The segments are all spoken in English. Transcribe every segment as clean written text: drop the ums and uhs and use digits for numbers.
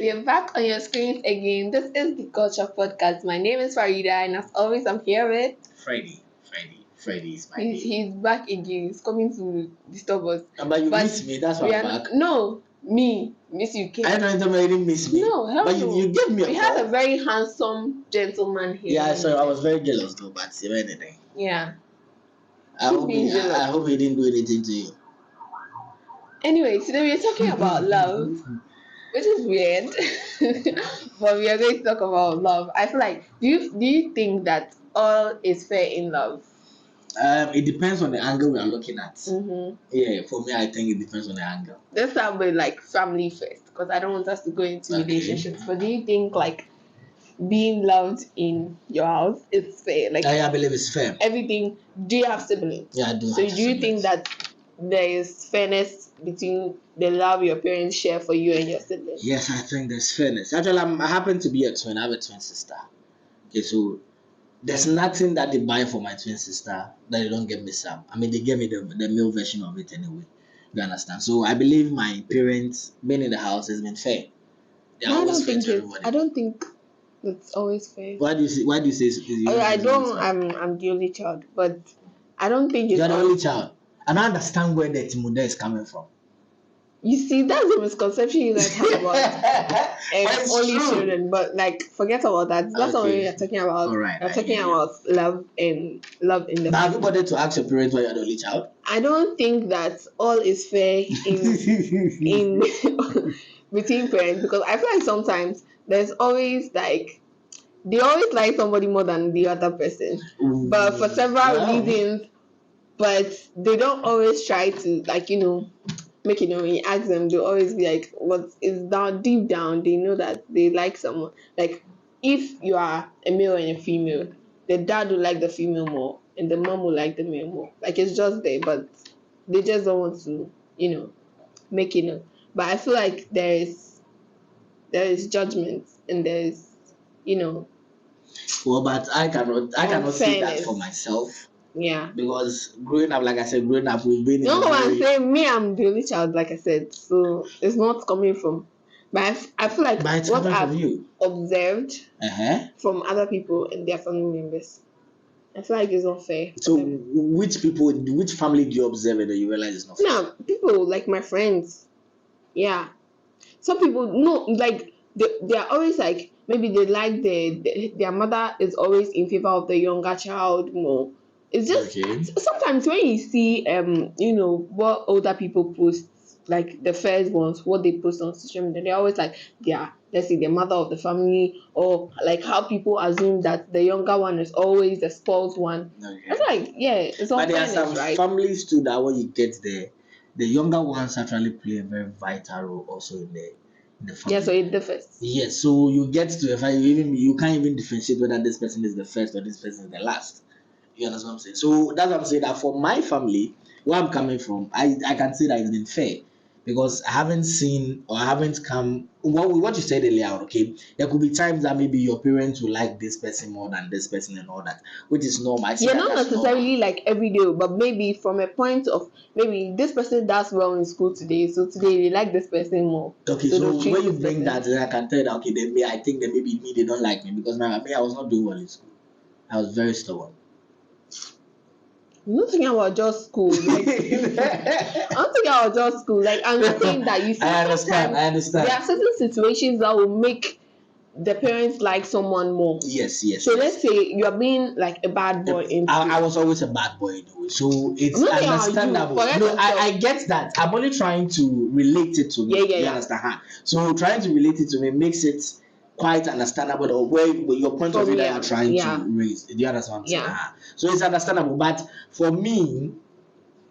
we are back on your screens again. This is the Culture Podcast. My name is Farida, and as always, I'm here with Friday is my he's, day. he's back again. He's coming to disturb us. But you miss me, that's why I'm back. No, me miss you. I don't know you didn't miss me. No, hell but no. You gave me a We call. had a very handsome gentleman here. Yeah, so I was very jealous though, but anything. Yeah. I hope he didn't do anything to you. Anyway, today we're talking about love, which is weird, but we are going to talk about love. I feel like, do you think that all is fair in love? It depends on the angle we are looking at. Mm-hmm. Yeah, for me, I think it depends on the angle. Let's start with like family first, because I don't want us to go into relationships. But do you think like being loved in your house is fair? Like, I believe it's fair. Everything. Do you have siblings? Yeah, I do. So do you think that there is fairness between the love your parents share for you and your siblings? Yes, I think there's fairness. Actually, I happen to be a twin. I have a twin sister. Okay, so there's nothing that they buy for my twin sister that they don't give me some. I mean, they gave me the male version of it anyway. You understand? So I believe my parents being in the house has been fair. I don't think it's always fair. Why do you say? I'm the only child, but I don't think it's. You're the only child. I don't understand where the Timuda is coming from. You see, that's the misconception you guys have about only children. But like, forget about that. That's not what we're talking about. All right, we're talking about love in the. Now, have you bothered to ask your parents why you're the only child? I don't think that all is fair in between parents, because I feel like sometimes there's always like they always like somebody more than the other person, but for several reasons. But they don't always try to make it. When you ask them, they'll always be like, what is down deep down, they know that they like someone. Like, if you are a male and a female, the dad will like the female more and the mom will like the male more. Like, it's just there, but they just don't want to make it. But I feel like there is judgment, and there is well, but I cannot say that for myself. Yeah. Because growing up, like I said, we've been. No one say me. I'm the only child, like I said, so it's not coming from. But I feel like what I've observed from other people and their family members, I feel like it's not fair. So, which family do you observe and you realize it's not fair? No, people like my friends. Yeah, some people like they are always like, maybe they like their mother is always in favor of the younger child more. It's just sometimes when you see what older people post, like the first ones, what they post on social media, they're always like, let's say the mother of the family, or like how people assume that the younger one is always the spoiled one. It's like, it's all. But there are some families too that when you get there, the younger ones actually play a very vital role also in the family. Yeah, so it differs. Yes, so you get to a family, you can't even differentiate whether this person is the first or this person is the last. You understand what I'm saying? So that's what I'm saying, that for my family, where I'm coming from, I can say that it's been fair, because I haven't seen or I haven't come. What you said earlier, okay? There could be times that maybe your parents will like this person more than this person and all that, which is normal. Yeah, not necessarily like every day, but maybe from a point of maybe this person does well in school today, so today they like this person more. Okay, so when you bring that, then I can tell that I think that maybe me they don't like me because I was not doing well in school. I was very stubborn. I'm not talking about just school. Like, I'm talking about just school. Like, I'm not saying that you see. I understand. There are certain situations that will make the parents like someone more. Yes. So let's say you are being like a bad boy in school. I was always a bad boy anyway, so it's understandable. I get that. I'm only trying to relate it to me. You understand? So trying to relate it to me makes it quite understandable, or where your point of view that you're trying to raise. Do you understand what I'm saying? So it's understandable, but for me,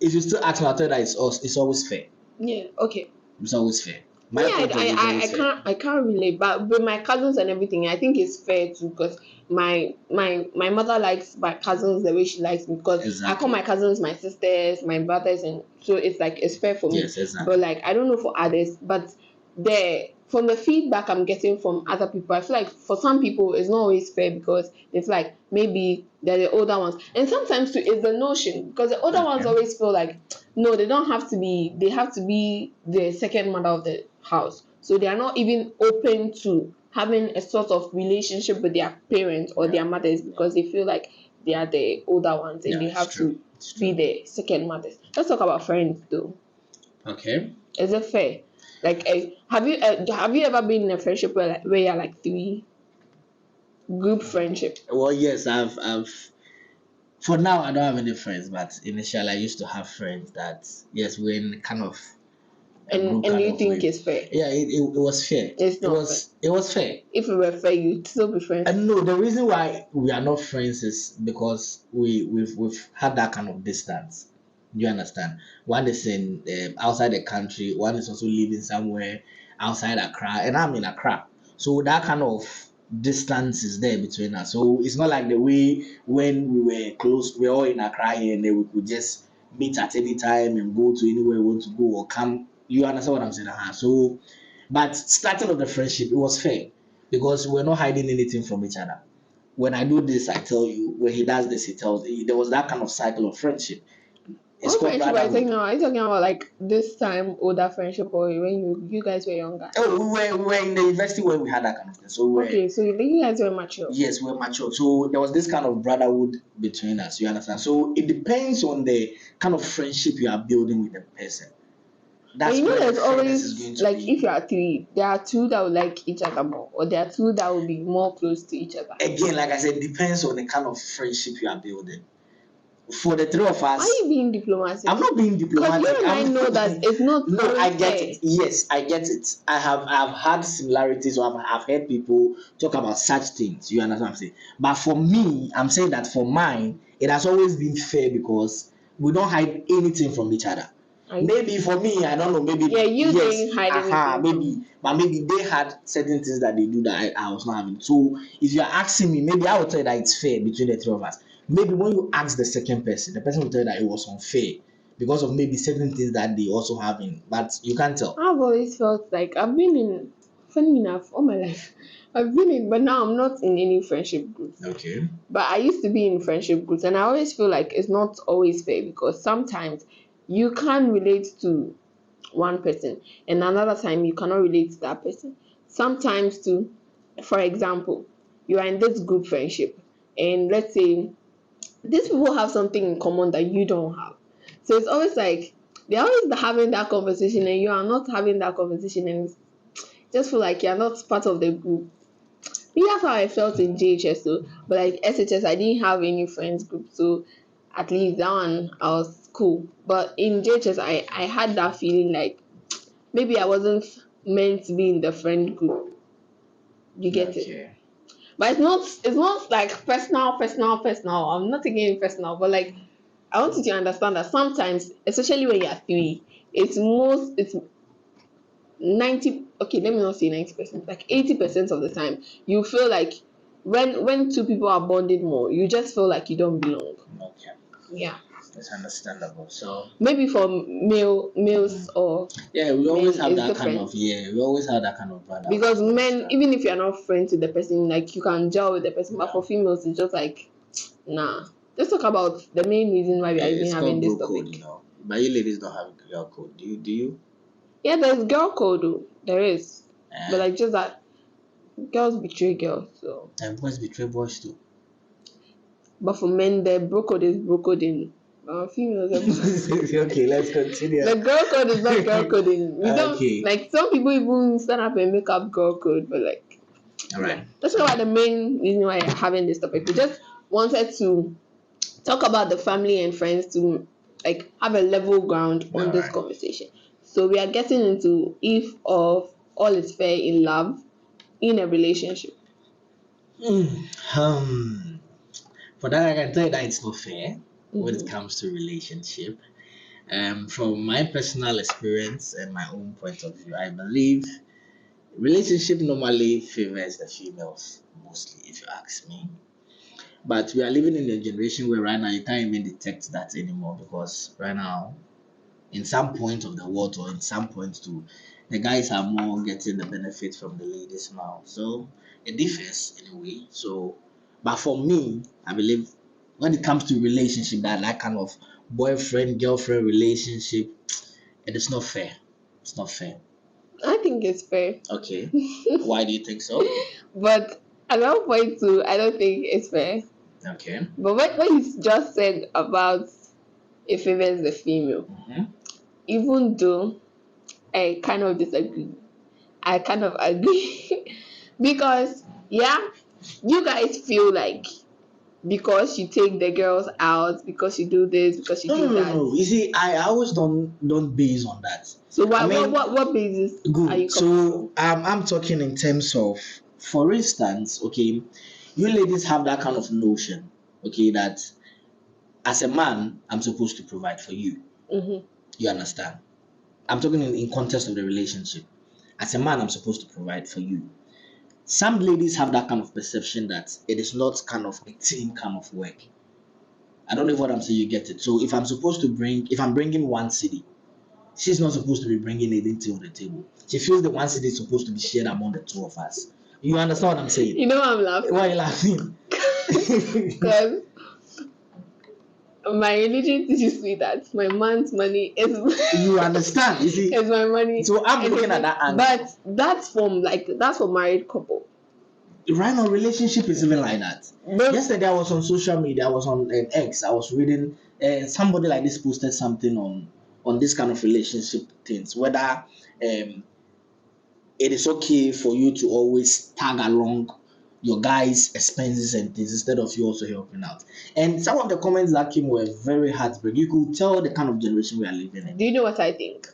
if you still ask me, I'll tell you that it's always fair. Yeah, okay. It's always fair. I can't relate, but with my cousins and everything, I think it's fair too, because my mother likes my cousins the way she likes me, because I call my cousins my sisters, my brothers, and so it's like it's fair for me. Yes, exactly. But like I don't know for others, but from the feedback I'm getting from other people, I feel like for some people it's not always fair, because it's like maybe they're the older ones, and sometimes too it's the notion, because the older ones always feel like no, they don't have to be. They have to be the second mother of the house. so they are not even open to having a sort of relationship with their parents or their mothers because they feel like they are the older ones and Yeah, they it's have true. to It's be true. the second mothers. Let's talk about friends though. Okay. Is it fair? Like, have you ever been in a friendship where you're like three group friendship? Well, yes, I've. For now, I don't have any friends, but initially, I used to have friends that, yes, we're in kind of a group And kind you of think way. it's fair? Yeah, it was fair. It's It not fair. was it was fair. If it were fair, you'd still be friends. And no, the reason why we are not friends is because we've had that kind of distance. You understand? One is in outside the country. One is also living somewhere outside Accra, and I'm in Accra. So that kind of distance is there between us. So it's not like the way when we were close, we're all in Accra here, and then we could just meet at any time and go to anywhere we want to go or come. You understand what I'm saying? So, but starting of the friendship, it was fair because we're not hiding anything from each other. When I do this, I tell you. When he does this, he tells you. There was that kind of cycle of friendship. It's What called friendship are you talking brotherhood. about? Are you talking about like this time older friendship or when you guys were younger? Oh, we were in the university where we had that kind of thing. So we're Okay, so you guys were mature. yes, we're mature. So there was this kind of brotherhood between us. You understand? So it depends on the kind of friendship you are building with the person. But That's you know, where the there's fairness is always going to like be. if you are three, there are two that will like each other more, or there are two that will be more close to each other. Again, like I said, depends on the kind of friendship you are building. For the three of Why are us, you being diplomatic? I'm not being Because you diplomatic. and I I'm know that it's not no, I always get fair. it. Yes, I get it. I've had similarities, or I've heard people talk about such things. You understand what I'm saying? But for me, I'm saying that for mine, it has always been fair because we don't hide anything from each other. I Maybe for me, I don't know. Maybe Yeah, you yes, didn't hide anything from me. but maybe they had certain things that they do that I was not having. So if you're asking me, maybe I will tell you that it's fair between the three of us. Maybe when you ask the second person, the person will tell you that it was unfair because of maybe certain things that they also have in, but you can't tell. I've always felt like I've been in, funny enough, all my life. I've been in, but now I'm not in any friendship groups. Okay. But I used to be in friendship groups, and I always feel like it's not always fair because sometimes you can relate to one person, and another time you cannot relate to that person. Sometimes, too, for example, you are in this group friendship, and let's say these people have something in common that you don't have. So it's always like they're always having that conversation, and you are not having that conversation, and just feel like you're not part of the group. Maybe that's how I felt in JHS though. But like SHS, I didn't have any friends group, so at least that one I was cool. But in JHS, I had that feeling like maybe I wasn't meant to be in the friend group. You get it? Okay. But it's not like personal. I'm not taking it personal, but like I want you to understand that sometimes, especially when you're three, it's 90, okay, let me not say 90%, like 80% of the time, you feel like when two people are bonded more, you just feel like you don't belong. Okay. Yeah. It's understandable. So Maybe for males or yeah, we always men have it's that kind different. of we always have that kind of brotherhood. Because You men, understand? even if you're not friends with the person, like you can gel with the person, but Yeah. for females, it's just like, nah. Let's talk about the main reason why we are even It's having called this bro code, topic. But you ladies don't have girl code. Do you? Do you? Yeah, there's girl code, though. There is. But Uh, like just that girls betray girls, so. and boys betray boys too. But for men, the bro code is bro coding. Females, Okay, let's continue. the girl code is not girl coding. We don't Okay. like some people even stand up and make up girl code, but like, All yeah. right. That's All not right. the main reason why I'm having this topic. We just wanted to talk about the family and friends to like have a level ground on All this right. conversation. So we are getting into if of all is fair in love in a relationship. Um, for that, I can tell you that it's not fair when it Mm-hmm. comes to relationship. From my personal experience and my own point of view, I believe relationship normally favors the females mostly, if you ask me. But we are living in a generation where right now you can't even detect that anymore because right now, in some point of the world or in some point too, the guys are more getting the benefit from the ladies now. So it differs in a way. So, but for me, I believe when it comes to relationship, that kind of boyfriend girlfriend relationship, it is not fair. It's not fair. I think it's fair. Okay. Why do you think so? But at one point too, I don't think it's fair. Okay. But what you just said about it favors the female, Mm-hmm. even though I kind of disagree, I kind of agree because yeah, you guys feel like because you take the girls out, because you do this, because you No, no, do no, that. no. You see, I always don't base on that. So I mean, what basis are you good. coming So from? I'm talking in terms of, for instance, okay, you ladies have that kind of notion, okay, that as a man, I'm supposed to provide for you. Mm-hmm. You understand? I'm talking in context of the relationship. As a man, I'm supposed to provide for you. Some ladies have that kind of perception that it is not kind of a team kind of work. I don't know what I'm saying. You get it. So if I'm bringing one city, she's not supposed to be bringing anything on the table. She feels the one city is supposed to be shared among the two of us. You understand what I'm saying? You know I'm laughing. Why are you laughing? Because my religion teaches me that my man's money is You understand? You see? is my money. So I'm looking at that angle. But that's for married couple. Right now, relationship is even like that. But Yesterday, I was on social media. I was on X. I was reading. Somebody like this posted something on this kind of relationship things. Whether it is okay for you to always tag along your guys' expenses and things instead of you also helping out. And some of the comments that came were very heartbreaking. You could tell the kind of generation we are living in. do you know what I think?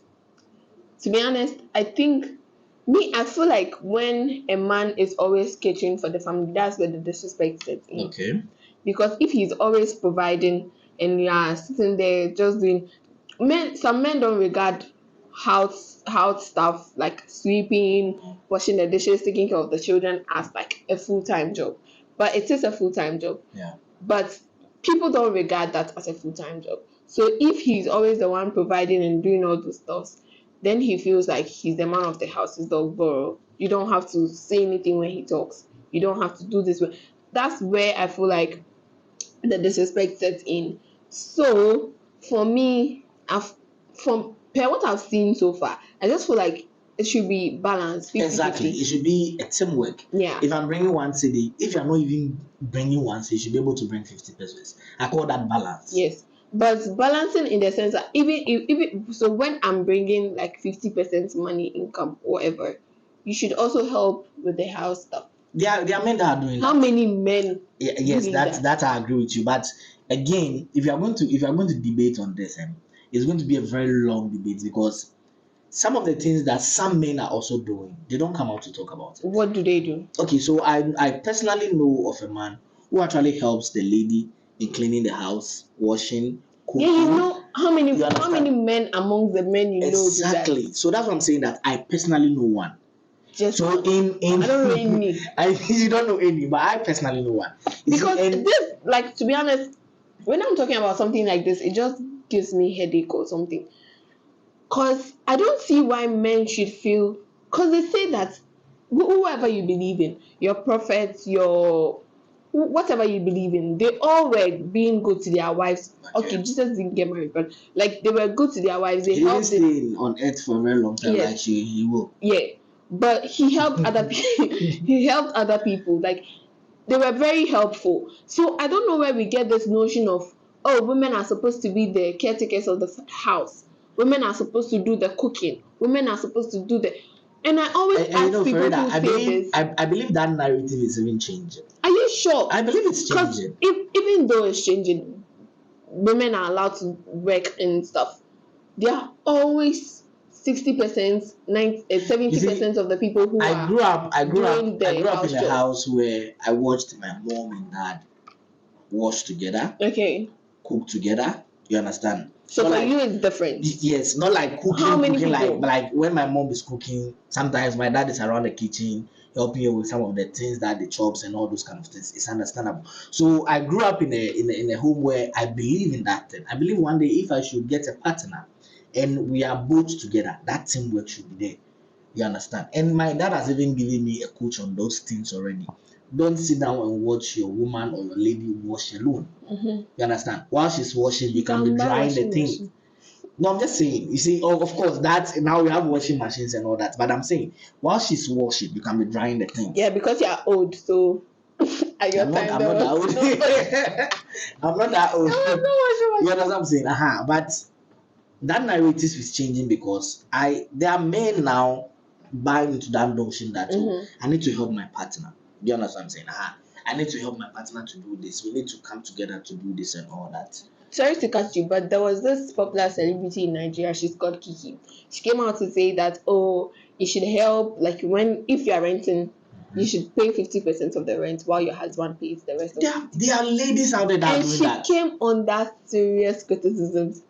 To be honest, I feel like when a man is always catering for the family, that's where the disrespect sets in. Okay. Because if he's always providing and you are sitting there just doing some men don't regard house stuff like sweeping, washing the dishes, taking care of the children as like a full-time job. But it is a full-time job. Yeah. But people don't regard that as a full-time job. So if he's always the one providing and doing all those stuff, then he feels like he's the man of the house, he's the borrower. You don't have to say anything when he talks. You don't have to do this. That's where I feel like the disrespect sets in. So for me, from per what I've seen so far, I just feel like it should be balanced. 50, Exactly. 50. It should be a teamwork. Yeah. If I'm bringing one city, if you're not even bringing one city, you should be able to bring 50 pesos. I call that balance. Yes. But balancing in the sense that even so when I'm bringing like 50% money income whatever, you should also help with the house stuff. There are men that are doing How that. many men Yes, doing that I agree with you. But again, if you are going to debate on this, it's going to be a very long debate because some of the things that some men are also doing, they don't come out to talk about it. What do they do? Okay, so I personally know of a man who actually helps the lady in cleaning the house, washing, cooking. Yeah, you know how many You understand? men among the men you know do that? Exactly. So that's what I'm saying, that I personally know one. Just So in I don't know any. you don't know any, but I personally know one. You see, Because and this, like, to be honest, when I'm talking about something like this, it just gives me headache or something. Cause I don't see why men should feel. Cause they say that whoever you believe in, your prophets, your whatever you believe in, they all were being good to their wives. Okay, Jesus didn't get married, but like they were good to their wives. They he didn't helped them. stay on earth for a very long time. Yes. Like he will. Yeah, but he helped other people. He helped other people. Like they were very helpful. So I don't know where we get this notion of, oh, women are supposed to be the caretakers of the house. Women are supposed to do the cooking. Women are supposed to do the. And I always And ask people Farida, who say this. I believe that narrative is even changing. Are you sure? I believe it's Because changing. even though it's changing, women are allowed to work and stuff. There are always 60%, 70% of the people who I grew up doing the in a house job. house where I watched my mom and dad wash together, Okay. cook together. You understand? So Not for like, you, it's different. yes, not like cooking. How many cooking people? like when my mom is cooking. Sometimes my dad is around the kitchen helping you with some of the things that the chops and all those kind of things. It's understandable. So I grew up in a home where I believe in that thing. I believe one day if I should get a partner and we are both together, that teamwork should be there. You understand? And my dad has even given me a coach on those things already. Don't sit down and watch your woman or your lady wash alone. Mm-hmm. You understand? While she's washing, you can be buy drying the washing thing. machine. No, I'm just saying. You see, of course, that's now we have washing machines and all that. But I'm saying, while she's washing, you can be drying the things. Yeah, because you're old, so at your time I'm there not that was old. no I'm not that old. there was no washing You machine. understand what I'm saying? But that narrative is changing because there are men now buying into that notion that I need to help my partner. Do you understand what I'm saying? I need to help my partner to do this. We need to come together to do this and all that. Sorry to cut you, but there was this popular celebrity in Nigeria. She's called Kiki. She came out to say that, oh, you should help, like if you are renting, you should pay 50% of the rent while your husband pays the rest of it. There are ladies out there that are And doing she that. came on that serious criticisms.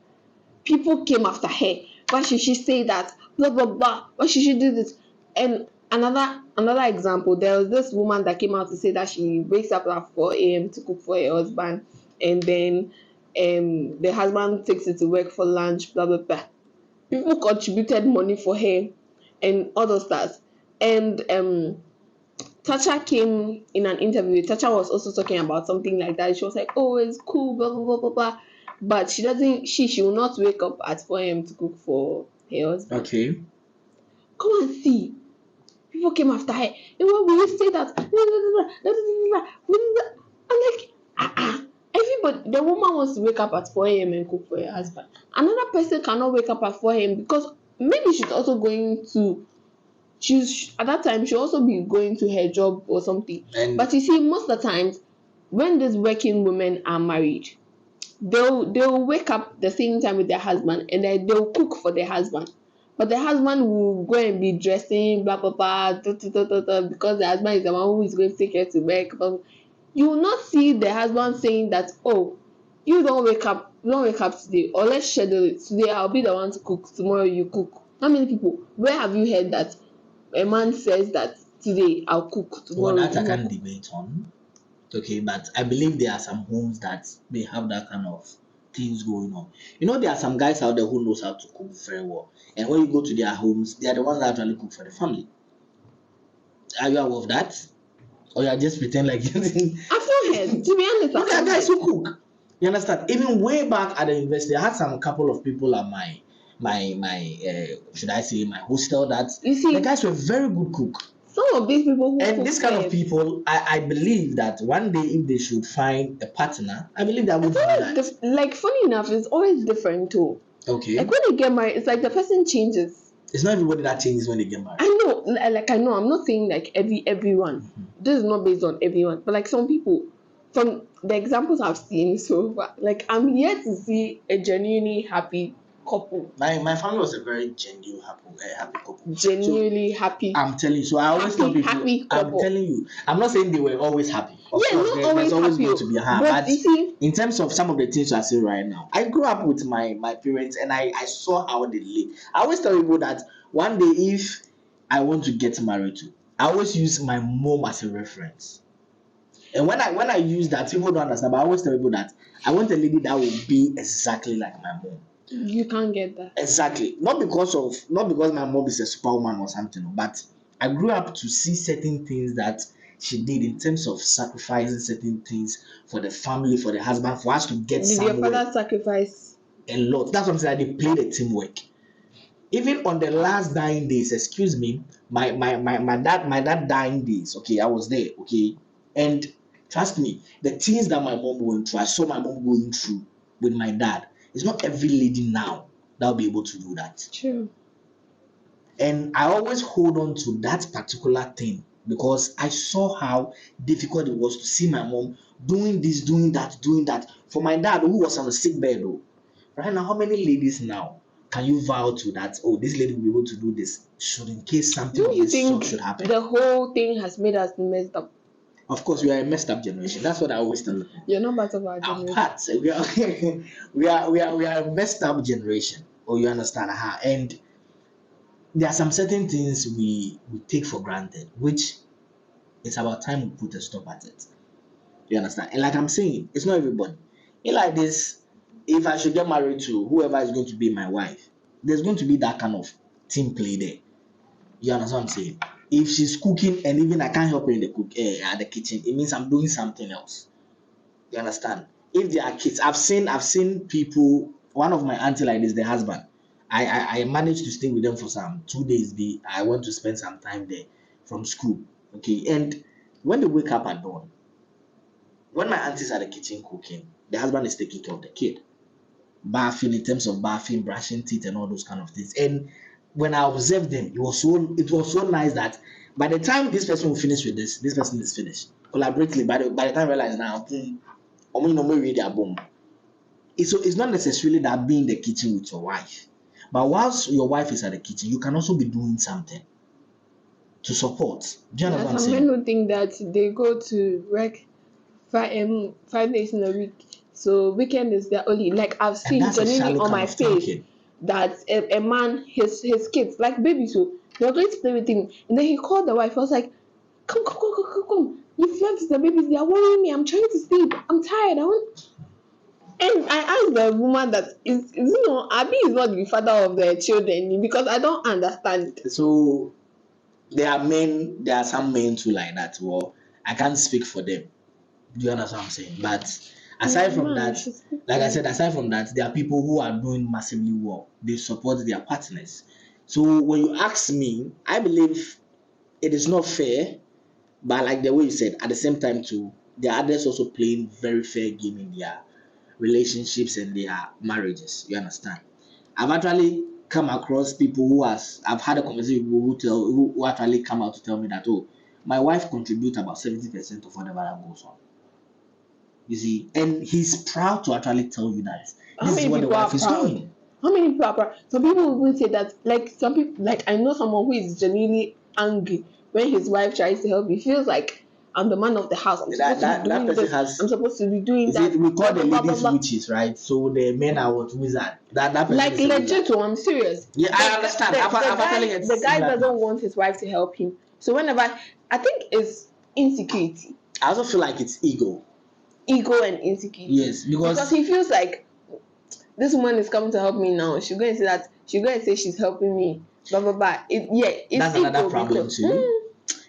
People came after her. Why should she say that? Blah blah blah. Why should she do this? And another example, there was this woman that came out to say that she wakes up at 4 a.m. to cook for her husband, and then the husband takes it to work for lunch, blah blah blah. People contributed money for her and other stuff. And Tasha came in an interview. Tasha was also talking about something like that. She was like, "Oh, it's cool, blah blah blah blah blah," but she doesn't. She will not wake up at 4 a.m. to cook for her husband. Okay. Come and see. People came after her. And why will you say that? I'm like, everybody. The woman wants to wake up at 4 a.m. and cook for her husband. Another person cannot wake up at 4 a.m. because maybe she's also going to. She's at that time she'll also be going to her job or something. But you see, most of the times when these working women are married, they'll wake up the same time with their husband and then they'll cook for their husband. But the husband will go and be dressing blah blah blah because the husband is the one who is going to take her to work. But you will not see the husband saying that, oh, you don't wake up today, or let's schedule it. Today I'll be the one to cook, tomorrow you cook. How many people? Where have you heard that a man says that today I'll cook, tomorrow? Well, that I can debate on. Okay, but I believe there are some homes that they have that kind of things going on. You know, there are some guys out there who knows how to cook very well, and when you go to their homes, they are the ones that actually cook for the family. Are you aware of that? Or you are just pretend like you think? I've not heard. To be honest, Look at guys who cook. You understand? Even way back at the university, I had some couple of people at my should I say my hostel that you see, the guys were very good cook. some of these people who And cook this kind of people, I believe that one day if they should find a partner, I believe that would do that. Like funny enough, it's always different too. Okay. Like when they get married, it's like the person changes. It's not everybody that changes when they get married. I know, like I know. I'm not saying like everyone. This is not based on everyone, but like some people, from the examples I've seen so far, like I'm yet to see a genuinely happy couple. My family was a very genuine happy couple. Genuinely happy. I'm telling you. So I always tell people. Happy I'm couple. telling you. I'm not saying they were always happy. Of Yeah, course, not there's always always happy, going to be a but but you see, in terms of some of the things you are saying right now, I grew up with my parents and I saw how they live. I always tell people that one day if I want to get married to, I always use my mom as a reference. And when I use that, people don't understand. But I always tell people that I want a lady that will be exactly like my mom. you can't get that. Exactly. Not because my mom is a superwoman or something, but I grew up to see certain things that she did in terms of sacrificing certain things for the family, for the husband, for us to get Did somewhere. your father sacrifice? A lot. That's what I'm saying. They played a teamwork. Even on the last dying days, excuse me, my dad dying days. Okay, I was there. Okay, and trust me, the things that my mom went through, I saw my mom going through with my dad. It's not every lady now that will be able to do that. True. And I always hold on to that particular thing because I saw how difficult it was to see my mom doing this, doing that. For my dad, who was on a sick bed, though. Right now, how many ladies now can you vow to that? Oh, this lady will be able to do this. Should in case something Do of you this think sort should happen. the whole thing has made us messed up? Of course, we are a messed up generation. That's what I always tell people. You're not part of our Our generation. parts, we are a messed up generation. Oh, you understand? And there are some certain things we take for granted, which it's about time we put a stop at it. You understand? And like I'm saying, it's not everybody. In like this, if I should get married to whoever is going to be my wife, there's going to be that kind of team play there. You understand what I'm saying? If she's cooking and even I can't help her in the at the kitchen, it means I'm doing something else. You understand? If there are kids, I've seen people one of my auntie like this, the husband. I managed to stay with them for some 2 days. I want to spend some time there from school. Okay. And when they wake up at dawn, when my auntie's at the kitchen cooking, the husband is taking care of the kid, bathing in terms of bathing, brushing teeth, and all those kind of things. And when I observed them, it was so nice that by the time this person will finish with this person is finished. Collaboratively, by the time I realize now, read their boom. It's not necessarily that being in the kitchen with your wife, but whilst your wife is at the kitchen, you can also be doing something to support. Do you Yeah, understand what I'm some men saying? who think that they go to work 5 days in a week. So weekend is their only. Like I've And seen that's a genuinely shallow on kind my of face thinking. that a man, his kids, like babies, so they're going to play with him, and then he called the wife. I was like, come, come, come, come, come, come. You've left the babies. They are worrying me. I'm trying to sleep. I'm tired. I want. And I asked the woman that Abi is not the father of the children because I don't understand. So there are some men too like that. Well, I can't speak for them. Do you understand what I'm saying? But Yeah, aside from man, you that, should speak like for I said, him. aside from that, there are people who are doing massively well. They support their partners. So when you ask me, I believe it is not fair, but like the way you said, at the same time too, there are others also playing very fair game in their relationships and their marriages. You understand? I've actually come across people I've had a conversation with people who actually come out to tell me that, oh, my wife contributes about 70% of whatever that goes on. You see, and he's proud to actually tell you that How this is many what the people wife are is proud? doing. How many people are proud? Some people will say that, like some people, like I know someone who is genuinely angry when his wife tries to help. He feels like I'm the man of the house. I'm That supposed to be that that doing person this. I'm has, supposed to be doing is it, that. we Blah call the blah blah blah ladies blah. witches, right? So the men are what, wizard. That person Like is a wizard. legit, oh, I'm serious. Yeah, I The, understand. the, the I've actually guy heard the guy similar doesn't things. want his wife to help him. So whenever I think it's insecurity, I also feel like it's ego. ego and insecurity, Yes, because because he feels like this woman is coming to help me now. She's going to say that she's going to say she's helping me. Blah blah blah. It's that's another ego problem because too.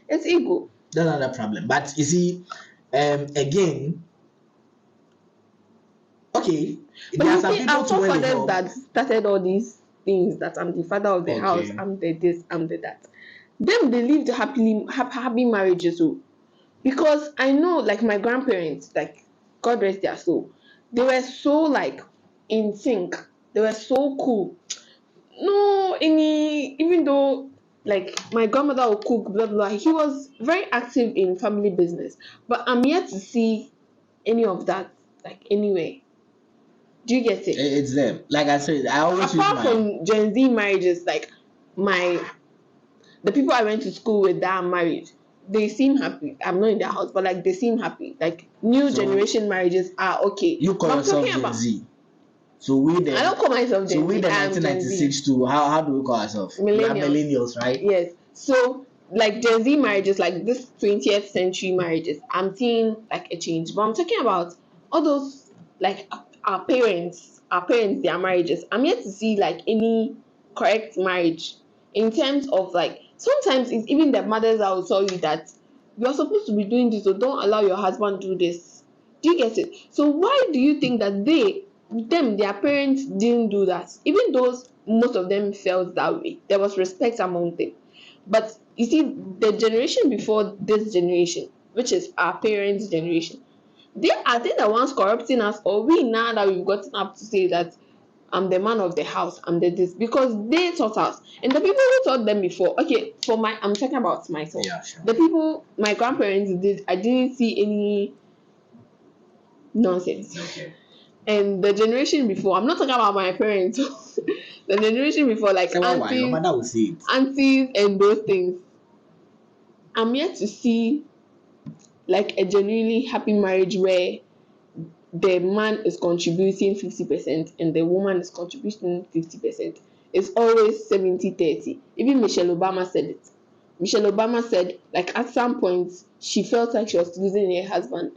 it's ego. That's another problem. But you see, again, okay, But there are you some see, people our to when they forefathers help. that started all these things, that I'm the father of the house, Okay. I'm the this, I'm the that. Them they lived happy marriages. So because I know, like my grandparents, like God rest their soul, they were so like in sync. They were so cool. No, any even though like my grandmother would cook, blah blah, he was very active in family business. But I'm yet to see any of that like anywhere. Do you get it? It's them. Like I said, I always use Apart my. from Gen Z marriages, like my the people I went to school with that are married, they seem happy. I'm not in their house, but like they seem happy. Like new So generation marriages are okay. you call But I'm yourself talking Gen about Z. So we I don't the call myself so Gen we Z. the I am Gen Z. 1996 to how do we call ourselves? We are Millennials. millennials, right? Yes. So like Gen Z marriages, like this 20th century marriages, I'm seeing like a change. But I'm talking about all those like our parents, their marriages. I'm yet to see like any correct marriage in terms of like sometimes it's even the mothers that will tell you that you're supposed to be doing this, so don't allow your husband to do this. Do you get it? So why do you think that their parents didn't do that? Even though most of them felt that way, there was respect among them. But you see, the generation before this generation, which is our parents' generation, they the ones corrupting us, or we now that we've gotten up to say that I'm the man of the house, I'm the this, because they taught us. And the people who taught them before, okay, I'm talking about myself. Yeah, sure. The people my grandparents did, I didn't see any nonsense. Okay. And the generation before, I'm not talking about my parents, the generation before, like Say why your aunties, mother will say it. aunties, and those things. I'm yet to see like a genuinely happy marriage where the man is contributing 50% and the woman is contributing 50%. It's always 70-30. Even Michelle Obama said it. Michelle Obama said, like, at some point, she felt like she was losing her husband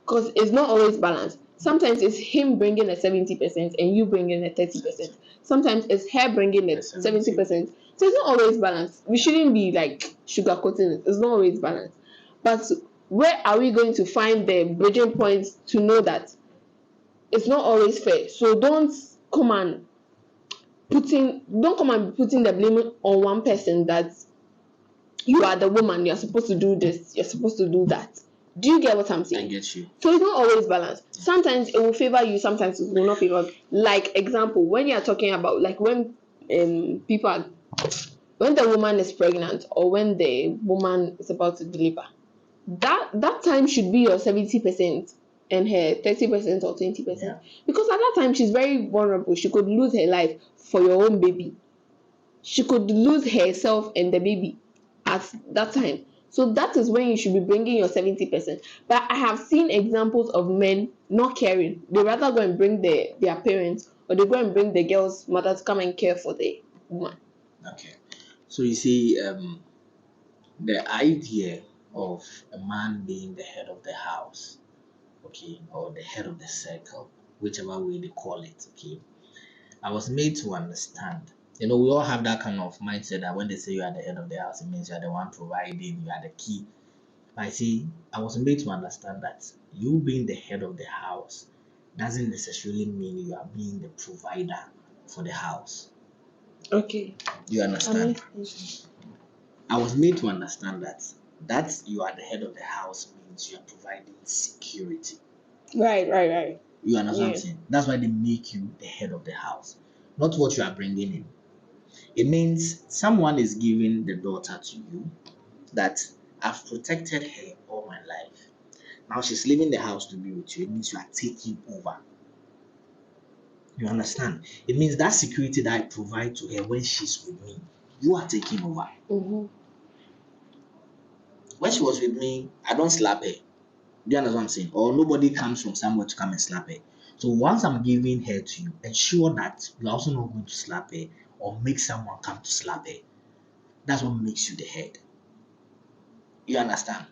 because it's not always balanced. Sometimes it's him bringing the 70% and you bringing the 30%. Sometimes it's her bringing the 70%. So it's not always balanced. We shouldn't be like sugarcoating it. It's not always balanced. But where are we going to find the bridging points to know that it's not always fair? So don't come and don't come and be putting the blame on one person that you are the woman, you're supposed to do this, you're supposed to do that. Do you get what I'm saying? I get you. So it's not always balanced. Sometimes it will favor you, sometimes it will not favor. Like example, when you're talking about like when people are when the woman is pregnant or when the woman is about to deliver, that time should be your 70% and her 30% or 20%. Because at that time she's very vulnerable. She could lose her life for your own baby. She could lose herself and the baby at that time. So that is when you should be bringing your 70%. But I have seen examples of men not caring. They rather go and bring their parents, or they go and bring the girl's mother to come and care for the woman. Okay. So you see, the idea of a man being the head of the house, okay, or the head of the circle, whichever way they call it, okay, I was made to understand. We all have that kind of mindset that when they say you are the head of the house, it means you are the one providing, you are the key. I see, I was made to understand that you being the head of the house doesn't necessarily mean you are being the provider for the house. Okay. You understand? I was made to understand that you are the head of the house means you are providing security. Right. You understand what I'm saying? That's why they make you the head of the house, not what you are bringing in. It means someone is giving the daughter to you that I've protected her all my life. Now she's leaving the house to be with you. It means you are taking over. You understand? It means that security that I provide to her when she's with me, you are taking over. Mm-hmm. When she was with me, I don't slap her. Do you understand what I'm saying? Or nobody comes from somewhere to come and slap her. So once I'm giving her to you, ensure that you're also not going to slap her or make someone come to slap her. That's what makes you the head. You understand?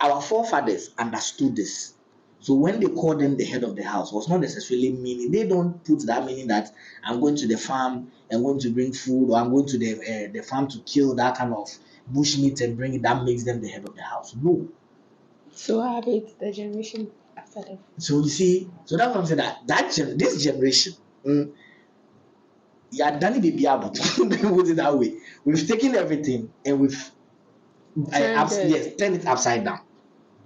Our forefathers understood this. So when they called them the head of the house, was not necessarily meaning, they don't put that meaning that I'm going to the farm and going to bring food, or I'm going to the farm to kill that kind of bush meat and bring it, that makes them the head of the house. No. So how about the generation after them? So you see, so that's what I'm saying, this generation, yeah, done it put it that way. We've taken everything and we've turned it upside down.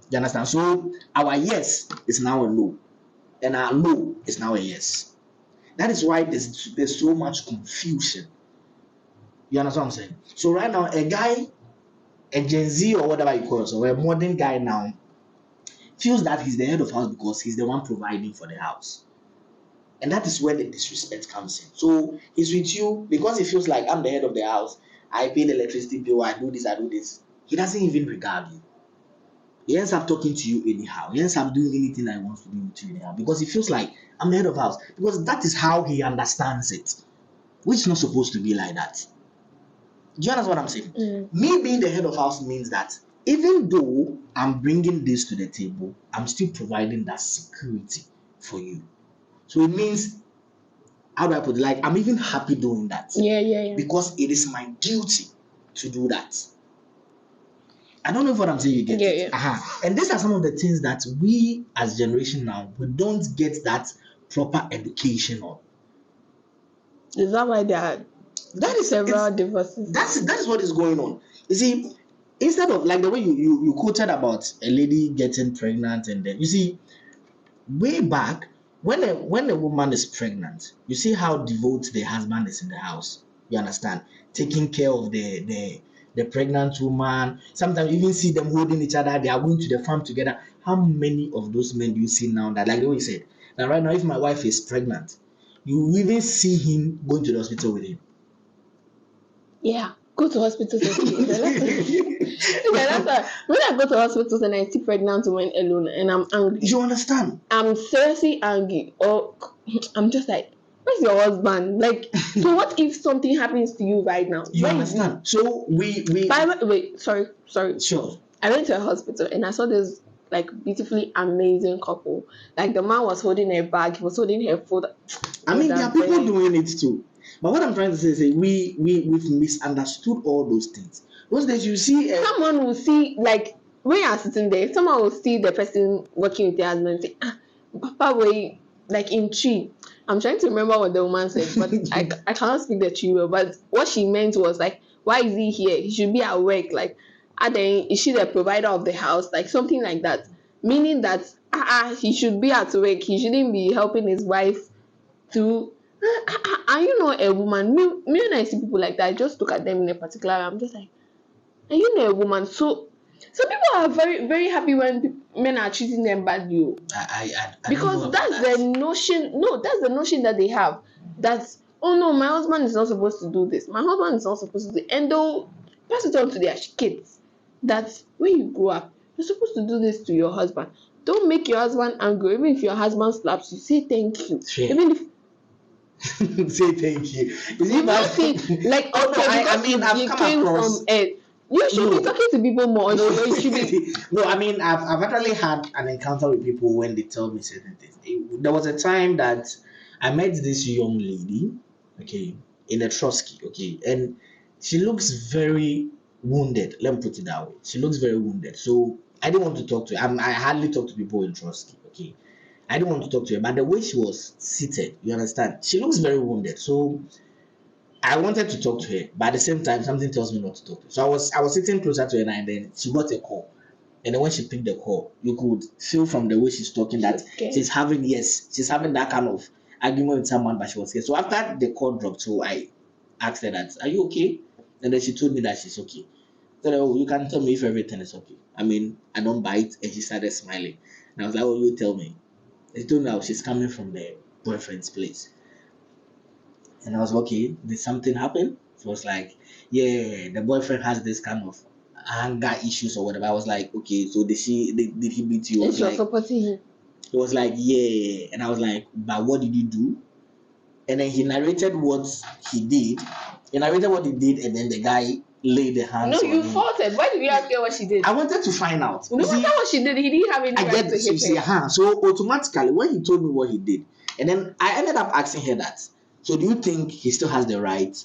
You understand? So our yes is now a no, and our no is now a yes. That is why there's so much confusion. You understand what I'm saying? So right now, a Gen Z or whatever you call it, or a modern guy now, feels that he's the head of house because he's the one providing for the house. And that is where the disrespect comes in. So he's with you because he feels like I'm the head of the house. I pay the electricity bill, I do this. He doesn't even regard you. He ends up talking to you anyhow. He ends up doing anything that he wants to do with you anyhow because he feels like I'm the head of house. Because that is how he understands it, which is not supposed to be like that. Do you understand what I'm saying? Me being the head of house means that even though I'm bringing this to the table, I'm still providing that security for you. So it means, how do I put it? Like, I'm even happy doing that. Yeah. Because it is my duty to do that. I don't know if what I'm saying you get it. And these are some of the things that we as generation now, we don't get that proper education on. Is that why there are several divorces? That is what is going on. You see, instead of like the way you quoted about a lady getting pregnant, and then you see, way back when a woman is pregnant, you see how devoted the husband is in the house. You understand? Taking care of the pregnant woman. Sometimes you even see them holding each other. They are going to the farm together. How many of those men do you see now that, like the way you said, that right now if my wife is pregnant, you even see him going to the hospital with him. Yeah, go to hospitals. When I go to hospitals and I see pregnant women alone and I'm angry. You understand? I'm seriously angry. Or I'm just like, where's your husband? Like, so what if something happens to you right now? You understand? So we wait, sorry. Sure. I went to a hospital and I saw this like beautifully amazing couple. Like the man was holding her bag, he was holding her food. I mean, there are people doing it too. But what I'm trying to say is we've misunderstood all those things. Those days you see someone will see, like when you're sitting there, someone will see the person working with their husband and say, Papa, wait, like in tree. I'm trying to remember what the woman said, but I cannot speak the tree well. But what she meant was like, why is he here? He should be at work. Like, and then is she the provider of the house? Like something like that. Meaning that he should be at work. He shouldn't be helping his wife to. And you know, a woman. Me when I see people like that, I just look at them in a particular way. I'm just like, and you know, a woman. So some people are very very happy when men are treating them badly. Oh. I don't know Because about that's that. the notion. No, that's the notion that they have. That, oh no, my husband is not supposed to do this. My husband is not supposed to do, and they'll pass it on to their kids. That when you grow up, you're supposed to do this to your husband. Don't make your husband angry. Even if your husband slaps you, say thank you. Sure. Even if Say thank you. you not see, like, okay, Oh no, I because mean I've you come came across. from earth, you should be No. talking to people more. No, You should be. no, I mean I've actually had an encounter with people when they tell me certain things. There was a time that I met this young lady, okay, in a Trotsky, okay, and she looks very wounded. Let me put it that way. She looks very wounded. So I didn't want to talk to her. I hardly talk to people in Trotsky, okay. I didn't want to talk to her, but the way she was seated, you understand, she looks very wounded. So I wanted to talk to her, but at the same time, something tells me not to talk to her. So I was sitting closer to her, and then she got a call. And then when she picked the call, you could feel from the way she's talking that Okay. she's having that kind of argument with someone, but she was scared. So after the call dropped, so I asked her that, "Are you okay?" And then she told me that she's okay. So oh, you can tell me if everything is okay. I mean, I don't bite, and she started smiling. And I was like, "Oh, you tell me." She told me how she's coming from the boyfriend's place. And I was like, okay, did something happen? She was like, yeah, the boyfriend has this kind of anger issues or whatever. I was like, okay, so did he beat you? And she was supporting him. He was like, yeah. And I was like, but what did you do? And then he narrated what he did. He narrated what he did, and then the guy laid the hands No, on you him. faulted. Why did you ask her what she did? I wanted to find out. No You matter see, what she did, he didn't have any I right get to so you hit see, her. so automatically when he told me what he did, and then I ended up asking her that. So do you think he still has the right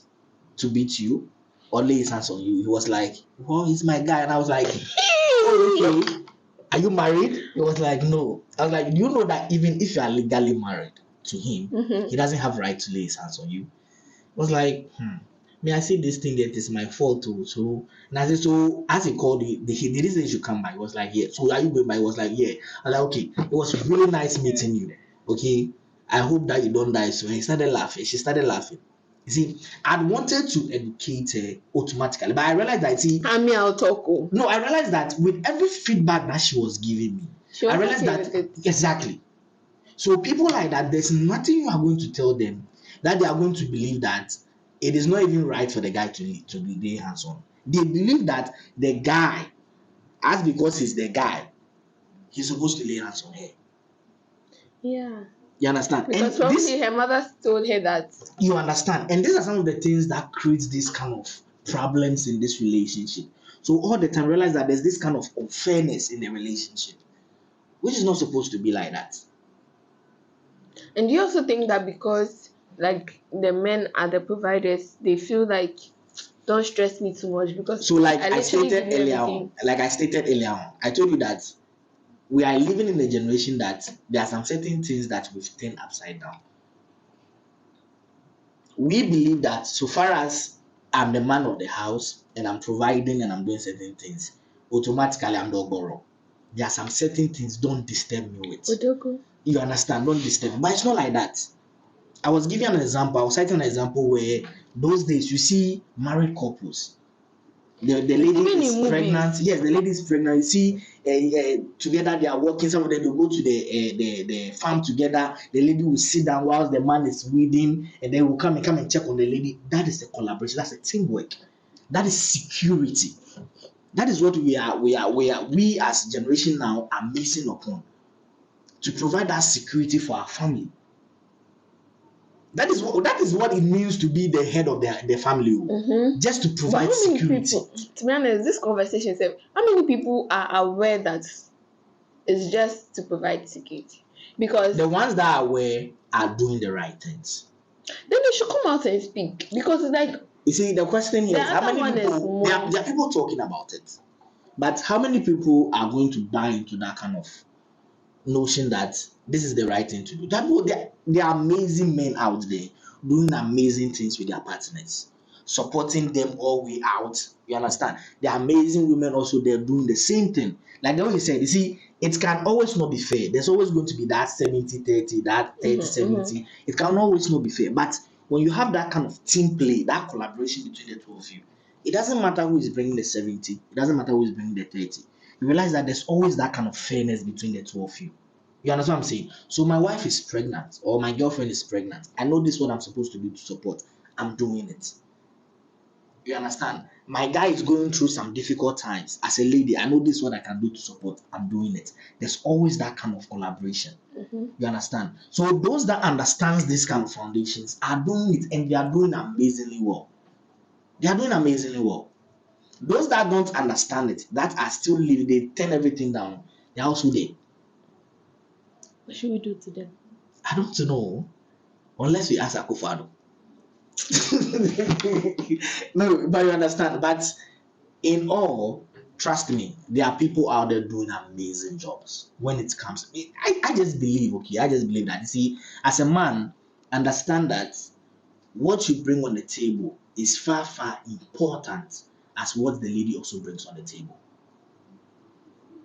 to beat you or lay his hands on you? He was like, well, he's my guy. And I was like, oh, okay. Are you married? He was like, no. I was like, do you know that even if you are legally married to him, he doesn't have right to lay his hands on you? I was like, may I see this thing that is my fault too? So, and I said, so as he called the reason he should come by, he was like, yeah. So are you going by? He was like, yeah. I was like, okay. It was really nice meeting you. Okay. I hope that you don't die. So he started laughing. She started laughing. You see, I wanted to educate her automatically, but I realized that I'll talk. no, I realized that with every feedback that she was giving me, She was I realized okay that with it. exactly. So people like that, there's nothing you are going to tell them that they are going to believe that it is not even right for the guy to be lay hands on. They believe that the guy, as because he's the guy, he's supposed to lay hands on her. Yeah. You understand? Because And probably this, her mother told her that. you understand? And these are some of the things that creates this kind of problems in this relationship. So all the time realize that there's this kind of unfairness in the relationship, which is not supposed to be like that. And do you also think that because like the men are the providers, they feel like don't stress me too much because So like I I literally stated give you earlier everything. on, I told you that we are living in a generation that there are some certain things that we've turned upside down. We believe that so far as I'm the man of the house and I'm providing and I'm doing certain things, automatically I'm the ogoro. There are some certain things don't disturb me with. Odogo. You understand? Don't disturb me. But it's not like that. I was giving an example. I was citing an example where those days you see married couples. The lady Even is in movies. pregnant. Yes, the lady is pregnant. You see, together they are working. Some of them will go to the farm together. The lady will sit down whilst the man is weeding, and then will come and check on the lady. That is the collaboration. That's a teamwork. That is security. That is what we as generation now are missing upon to provide that security for our family. That is what it means to be the head of the family. Just to But provide how many security. people, to be honest, this conversation said, how many people are aware that it's just to provide security? Because The ones that are aware are doing the right things. then they should come out and speak. Because it's like You see, the question here the is how other many one is people there more. are people talking about it, but how many people are going to buy into that kind of notion that this is the right thing to do. There are amazing men out there doing amazing things with their partners, supporting them all way out. You understand? There are amazing women also there doing the same thing. Like the way you said, you see, it can always not be fair. There's always going to be that 70-30, that 30-70. It can always not be fair. But when you have that kind of team play, that collaboration between the two of you, it doesn't matter who is bringing the 70, it doesn't matter who is bringing the 30. You realize that there's always that kind of fairness between the two of you. You understand what I'm saying? So my wife is pregnant or my girlfriend is pregnant. I know this is what I'm supposed to do to support. I'm doing it. You understand? My guy is going through some difficult times. As a lady, I know this is what I can do to support. I'm doing it. There's always that kind of collaboration. You understand? So those that understands this kind of foundations are doing it and they are doing amazingly well. They are doing amazingly well. Those that don't understand it, that are still living, they turn everything down. They're also there. What should we do to them? I don't know. Unless we ask Akufado. No, but you understand. But in all, trust me, there are people out there doing amazing jobs when it comes. I just believe, okay, I just believe that. You see, as a man, understand that what you bring on the table is far, far important as what the lady also brings on the table.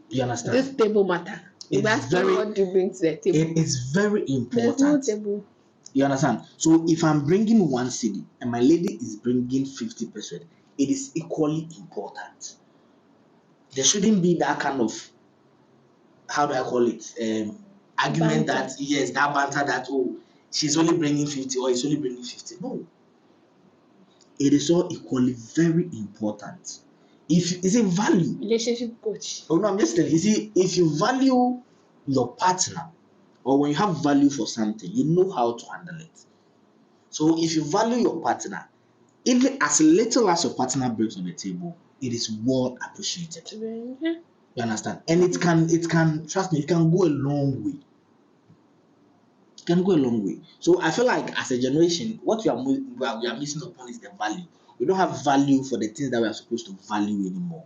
You understand? This table matter. It's That's very- what you bring to the table. It is very There's no important. table. You understand? So if I'm bringing one cedi and my lady is bringing 50%, it is equally important. There shouldn't be that kind of, how do I call it, argument Banter. that, yes, that banter that, oh, she's only bringing 50 or he's only bringing 50. No. It is all equally very important. If it's a value. Relationship coach. Oh no, I'm just telling you. See, if you value your partner, or when you have value for something, you know how to handle it. So if you value your partner, even as little as your partner brings on the table, it is well appreciated. Yeah. You understand? And it can trust me, it can go a long way. It can go a long way. So I feel like as a generation, what we are missing upon is the value. We don't have value for the things that we are supposed to value anymore.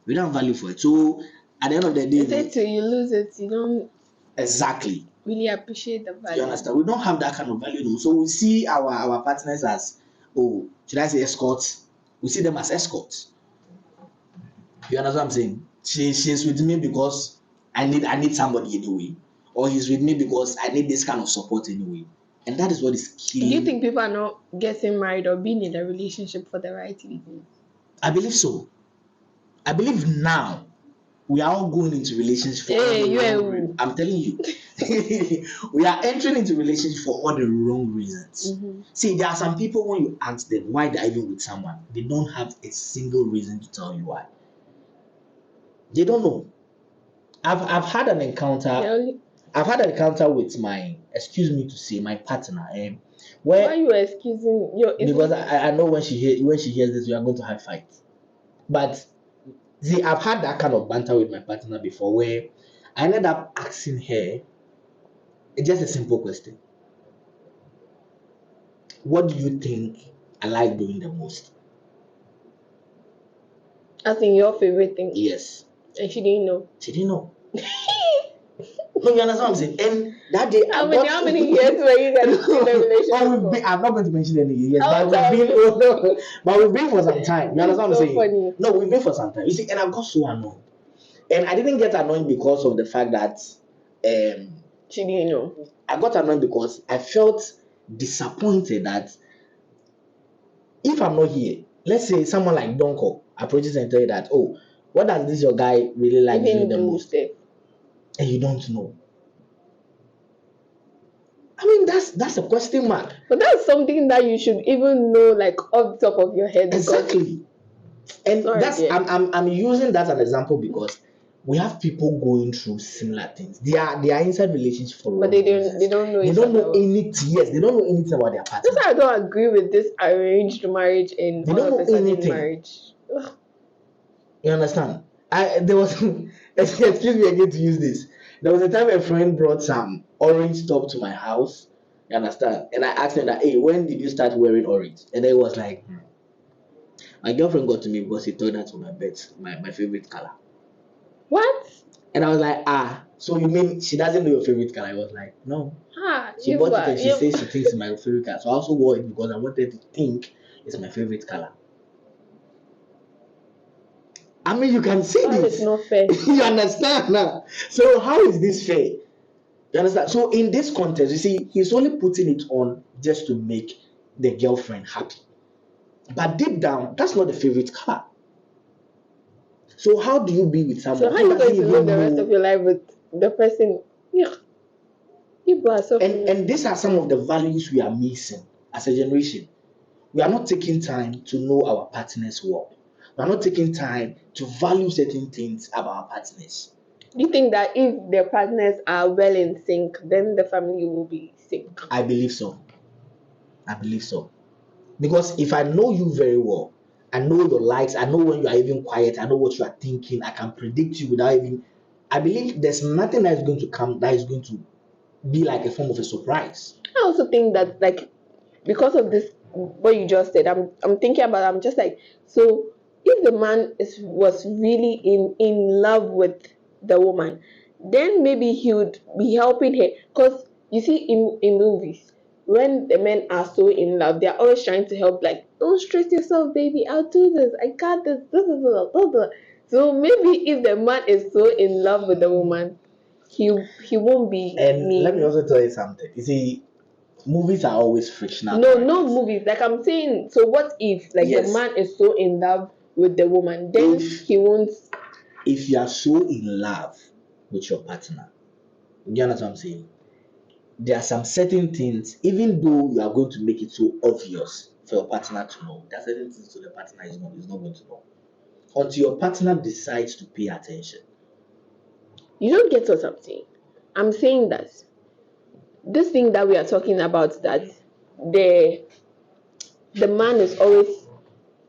We don't have value for it. So at the end of the day, You say till you lose it, you don't exactly. really appreciate the You value. understand? We don't have that kind of value anymore. So we see our partners as, oh, should I say escorts? We see them as escorts. You understand what I'm saying? She's with me because I need somebody anyway, or he's with me because I need this kind of support anyway, and that is what is Do killing. you think people are not getting married or being in a relationship for the right reasons? I believe so. I believe now we are all going into relationships for all Hey, the you wrong are- reasons. I'm telling you, we are entering into relationships for all the wrong reasons. See, there are some people when you ask them why they're even with someone, they don't have a single reason to tell you why. They don't know. I've had an encounter. They only- I've had an encounter with my, excuse me to say, my partner. Why Where you excusing your? because I know when she hears this, we are going to have fight. But see, I've had that kind of banter with my partner before, where I ended up asking her just a simple question: what do you think I like doing the most? I think your favorite thing, Yes, and she didn't know. she didn't know. No, you understand what I'm saying? And that day, How many years were you guys in the relationship? I'm not going to mention any years, Oh, but we've been, no, but we've been for some time. You understand what I'm So saying? funny. No, we've been for some time. You see, and I got so annoyed, and I didn't get annoyed because of the fact that She didn't know. I got annoyed because I felt disappointed that if I'm not here, let's say someone like Donko approaches and tell you that, oh, what does this your guy really like doing Even the do most, stuff. and you don't know. I mean, that's a question mark. But that's something that you should even know, like off the top of your head. because- Exactly. And Sorry, that's dear. I'm using that as an example because we have people going through similar things. They are inside relationships for But wrong they reasons. don't know They each don't know other. anything. Yes, they don't know anything about their partner. That's why I don't agree with this arranged marriage and They all don't of know a sudden anything. marriage. Ugh. You understand? There was excuse me again to use this. There was a time a friend brought some orange top to my house. You understand? And I asked him that, hey, when did you start wearing orange? And he was like, my girlfriend got to me because he thought that was my favorite color. What? And I was like, So you mean she doesn't know your favorite color? I was like, no. Ah, She bought it and she says she thinks it's my favorite color. So I also wore it because I wanted to think it's my favorite color. I mean, you can see that this. is not fair. You understand now? So how is this fair? You understand? So in this context, you see, he's only putting it on just to make the girlfriend happy. But deep down, that's not the favorite color. So how do you be with So someone how who are you doesn't going to live even the rest know? of your life with the person? Yeah, people are suffering. And these are some of the values we are missing as a generation. We are not taking time to know our partners well. We are not taking time to value certain things about our partners. Do you think that if their partners are well in sync, then the family will be sync? I believe so. I believe so. Because if I know you very well, I know your likes, I know when you are even quiet, I know what you are thinking, I can predict you without even. I believe there's nothing that is going to come that is going to be like a form of a surprise. I also think that, like, because of this, what you just said, I'm thinking about. I'm just like, so if the man was really in love with the woman, then maybe he would be helping her. Because you see, in movies, when the men are so in love, they're always trying to help. Like, don't stress yourself, baby. I'll do this. I got this. So maybe if the man is so in love with the woman, he won't be And let me mean. also tell you something. You see, movies are always fictional No, no characters. movies. Like I'm saying, so what if like the Yes. man is so in love with the woman, then If he won't. if you are so in love with your partner, you understand what I'm saying? There are some certain things, even though you are going to make it so obvious for your partner to know, there are certain things so the partner is not going to know. Until your partner decides to pay attention. You don't get what I'm saying. I'm saying that this thing that we are talking about, that the the man is always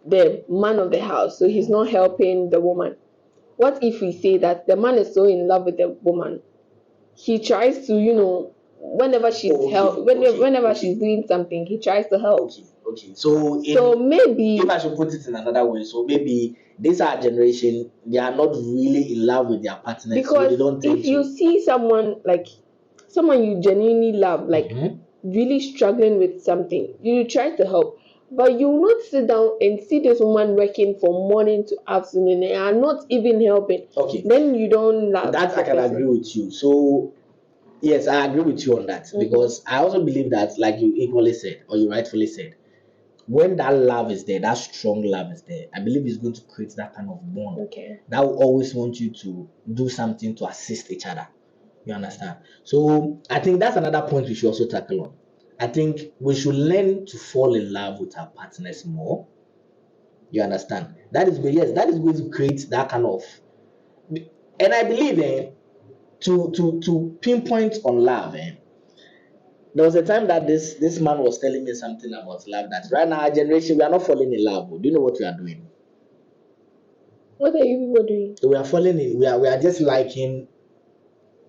the man of the house, so he's not helping the woman. What if we say that the man is so in love with the woman, he tries to, whenever she's whenever Okay. she's doing something, he tries to help. Okay. So So maybe if I should put it in another way, so maybe this our generation, they are not really in love with their partners, so because they don't tend if you to. see someone you genuinely love, like Mhm. really struggling with something, you try to help, but you will not sit down and see this woman working from morning to afternoon and are not even helping. Okay, Then you don't love that the I can person. agree with you. So yes, I agree with you on that because I also believe that, like you equally said or you rightfully said, when that love is there, that strong love is there, I believe it's going to create that kind of bond Okay. that will always want you to do something to assist each other. You understand? So I think that's another point we should also tackle on. I think we should learn to fall in love with our partners more. You understand? That is good. Yes, that is going to create that kind of. And I believe, to pinpoint on love, there was a time that this man was telling me something about love. That right now, our generation, we are not falling in love. Do you know what we are doing? What are you people doing? We are falling in. We are just liking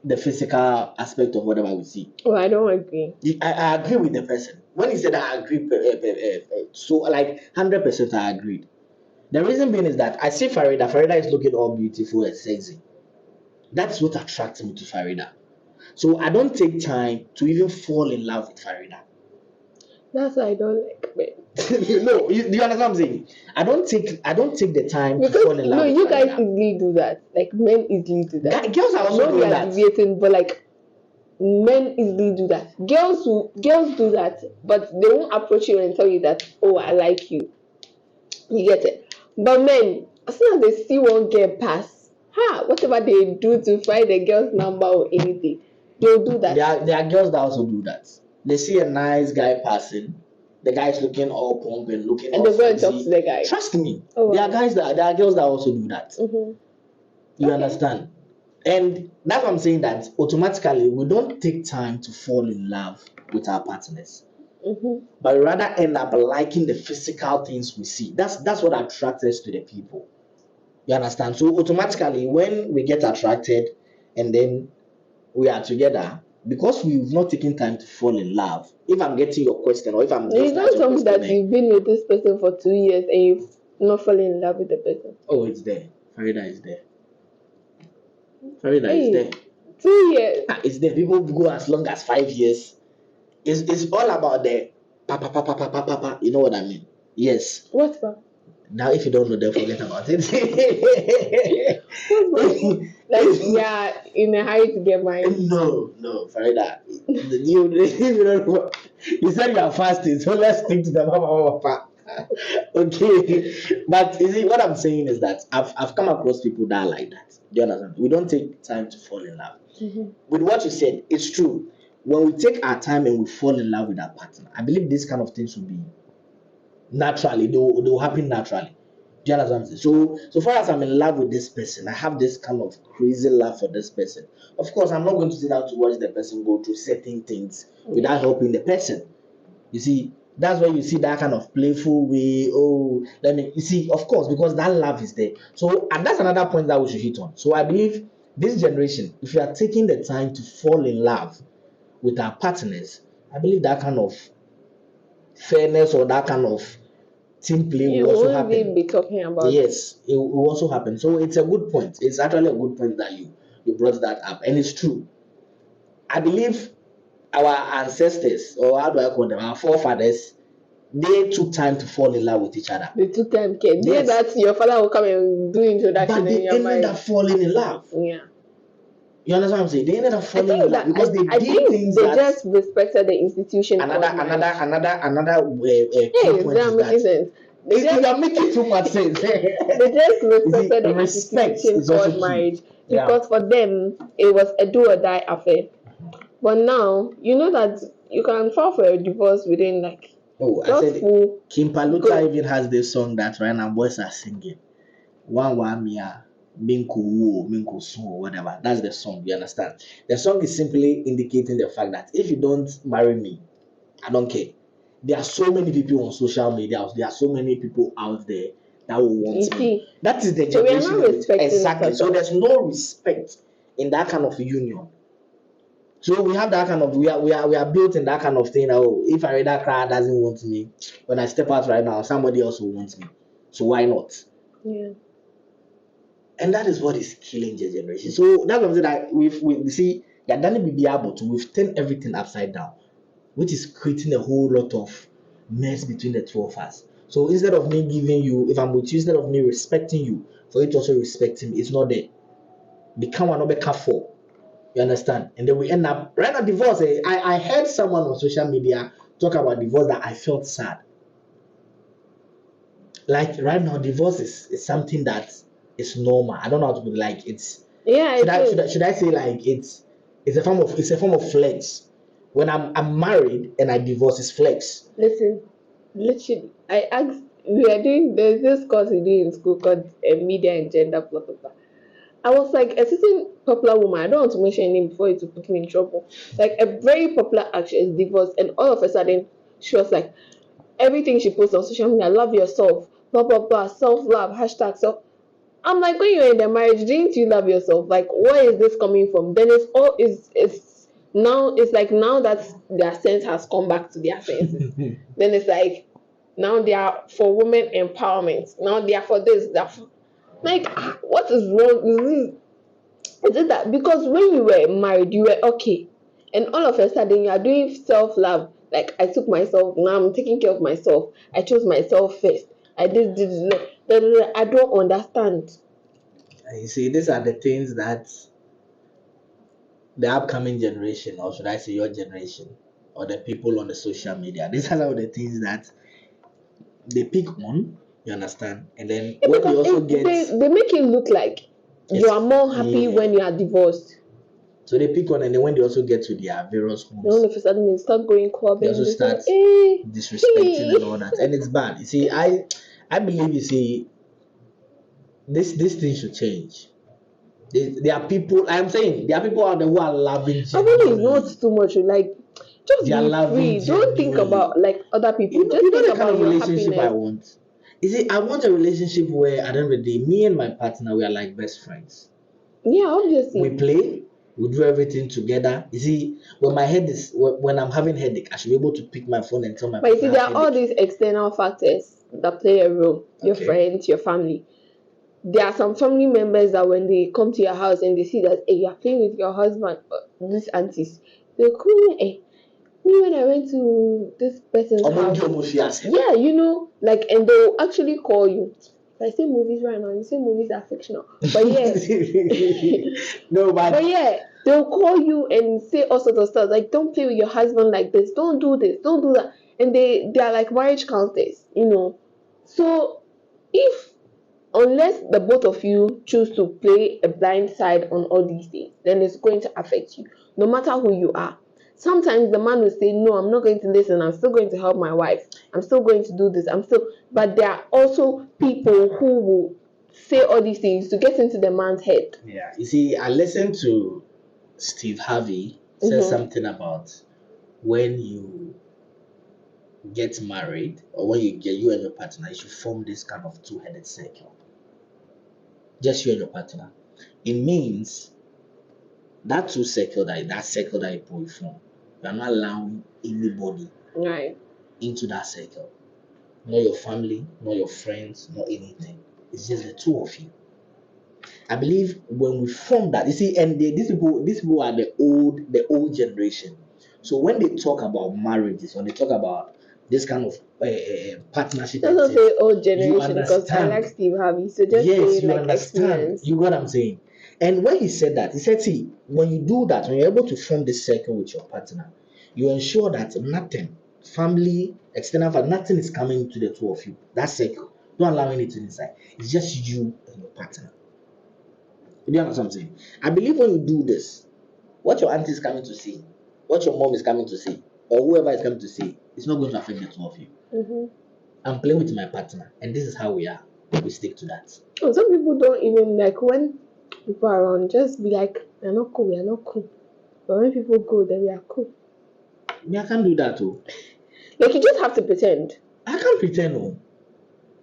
the physical aspect of whatever we see. Oh, I don't agree. I agree with the person. When he said I agree, so like 100% I agreed. The reason being is that I see Farida. Farida is looking all beautiful and sexy. That's what attracts me to Farida. So I don't take time to even fall in love with Farida. That's why I don't like men. No, do you understand what I'm saying? I don't take the time to Because fall in love with you guys Farida. easily do that. Like men easily do that. Girls are I also know we doing are that. deviating, but like men easily do that. Girls do that, but they won't approach you and tell you that, oh, I like you. You get it? But men, as soon as they see one girl pass, whatever they do to find the girl's number or anything, they'll do that. There are girls that also do that. They see a nice guy passing. The guy is looking all plump and looking And all they go and talk to sexy. the guy. Trust me, Oh, there are wow. there are girls that also do that. Mm-hmm. You Okay. understand? And that's what I'm saying, that automatically we don't take time to fall in love with our partners, Mm-hmm. but we rather end up liking the physical things we see. That's what attracts us to the people. You understand? So automatically, when we get attracted and then we are together, because we've not taken time to fall in love. If I'm getting your question, or if I'm You just don't answering tell your me question, that you've been with this person for 2 years and you've not fallen in love with the person. oh, it's there. Farida is there. Farida is Hey, there. 2 years. It's there. People go as long as 5 years. It's all about the papa, papa, papa, papa. You know what I mean? Yes. What's that? Now, if you don't know, then forget about it. What's that? Like, yeah, in a hurry to get married. No, Farida. You don't know. You said you are fasting, so let's stick to the mama, papa. Okay, but you see, what I'm saying is that I've come across people that are like that. Do you understand? We don't take time to fall in love. Mhm. With what you said, it's true. When we take our time and we fall in love with our partner, I believe these kind of things will be naturally, they will happen naturally. Do you understand what I'm saying? So far as I'm in love with this person, I have this kind of crazy love for this person. Of course, I'm not going to sit down to watch the person go through certain things without helping the person. You see, that's where you see that kind of playful way. Oh, let me, you see, of course, because that love is there. So, and that's another point that we should hit on. So, I believe this generation, if you are taking the time to fall in love with our partners, I believe that kind of fairness or that kind of team play Yeah, will also won't we happen. be talking about? Yes, it will also happen. So, it's a good point. It's actually a good point that you brought that up, and it's true. I believe our ancestors, or how do I call them, our forefathers, they took time to fall in love with each other. The 2 time kid. Yeah, Yes. that your father will come and do introduction But and they you're ended married. up falling in love. Yeah. You understand what I'm saying? They ended up I falling in think love that because they I did think things they that just respected the institution another called marriage. key Hey, point they are is making that sense. They you just are making too much sense. they just You see, respected the respect institution is also called key. marriage Yeah. because for them it was a do or die affair. But now you know that you can file for a divorce within like Oh, I just said full Kim Paluta good. even has this song that right now boys are singing. One mia Minku Wu, Minku Su, or whatever. That's the song, you understand? The song is simply indicating the fact that if you don't marry me, I don't care. There are so many people on social media, there are so many people out there that will You want me. see, That is the so we are generation not in which respecting it exactly. at So all. there's no respect in that kind of union. So we have that kind of we are built in that kind of thing. Oh, if I read that crowd doesn't want me, when I step out right now, somebody else will want me. So why not? Yeah. And that is what is killing the generation. So that's what I'm saying that we see Yadani Bibiabo too, we've turned everything upside down, which is creating a whole lot of mess between the two of us. So instead of me giving you, if I'm with you, instead of me respecting you, for you to also respect him, it's not there. Become one of the for. You understand? And then we end up right now divorce. I heard someone on social media talk about divorce that I felt sad. Like right now, divorce is something that is normal. I don't know how to put it. Like it's Yeah, should it I should I, is. should I say like it's a form of flex. When I'm married and I divorce, it's flex. Listen, literally, I asked. We are doing. There's this course we do in school called media and gender blah blah blah. I was like a certain popular woman. I don't want to mention her name before it will put me in trouble. Like a very popular actress divorced, and all of a sudden she was like everything she posts on social media. Love yourself, blah blah blah, self love hashtag self. I'm like, when you were in the marriage, didn't you love yourself? Like, where is this coming from? Then it's now it's like now that their sense has come back to their senses. Then it's like now they are for women empowerment. Now they are for this. They're for, like what is wrong? Is it that because when you were married, you were okay, and all of a sudden you are doing self love. Like I took myself, now I'm taking care of myself. I chose myself first. I did this. I don't understand. You see, these are the things that the upcoming generation, or should I say your generation, or the people on the social media, these are some of the things that they pick on, you understand? And then Yeah, when they because also get they make it look like you it's are more happy yeah. when you are divorced. So they pick on, and then when they also get to their various Then all homes, of a sudden they start going they clubbing. also They say, start hey, disrespecting and hey. all that. And it's bad. You see, I believe you see this thing should change. There are people I'm saying there are people out there who are loving Having is not genuinely. too much. Like, They just are be loving free. Don't think genuinely. about like other people. You know, Just you know think the kind about of your relationship I happiness. want. You see, I want a relationship where at the end of the day, me and my partner we are like best friends. Yeah, We obviously. play, we do everything together. You see, when I'm having headache, I should be able to pick my phone and tell my But you partner see, I have there are all headache. these external factors that play a role. Your Okay. friends, your family. there are some family members that when they come to your house and they see that, hey, you're playing with your husband, these aunties, they'll come here, hey, me when I went to this person's house, yeah, like, and they'll actually call you. If I say movies right now, you say movies are fictional, but yeah, No, but yeah, they'll call you and say all sorts of stuff like, don't play with your husband like this, don't do this, don't do that, and they are like marriage counselors. So if unless the both of you choose to play a blind side on all these things, then it's going to affect you, no matter who you are. Sometimes the man will say, no, I'm not going to listen, I'm still going to help my wife, I'm still going to do this, but there are also people who will say all these things to get into the man's head. Yeah, you see, I listened to Steve Harvey say something about when you get married or when you and your partner, you should form this kind of two-headed circle. Just you and your partner. It means that circle that you both form, you are not allowing anybody Right. into that circle. Not your family, not your friends, not anything. It's just the two of you. I believe when we form that, you see, and these people are the old generation. So when they talk about marriages, when they talk about this kind of partnership, Don't say old generation because I understand. like Steve Harvey. So just Yes, say you like understand. experience. You got what I'm saying? And when he said that, he said, see, when you do that, when you're able to form this circle with your partner, you ensure that nothing, family, external family, nothing is coming to the two of you. That circle. Don't allow anything inside. It's just you and your partner. You know what I'm saying? I believe when you do this, what your auntie is coming to see, what your mom is coming to see, or whoever is coming to see, it's not going to affect the two of you. I'm playing with my partner, and this is how we are. We stick to that. Oh, some people don't even like when people are around, just be like, we're not cool, we're not cool. But when people go, then we are cool. I can't do that, too. Like, you just have to pretend. I can't pretend, no.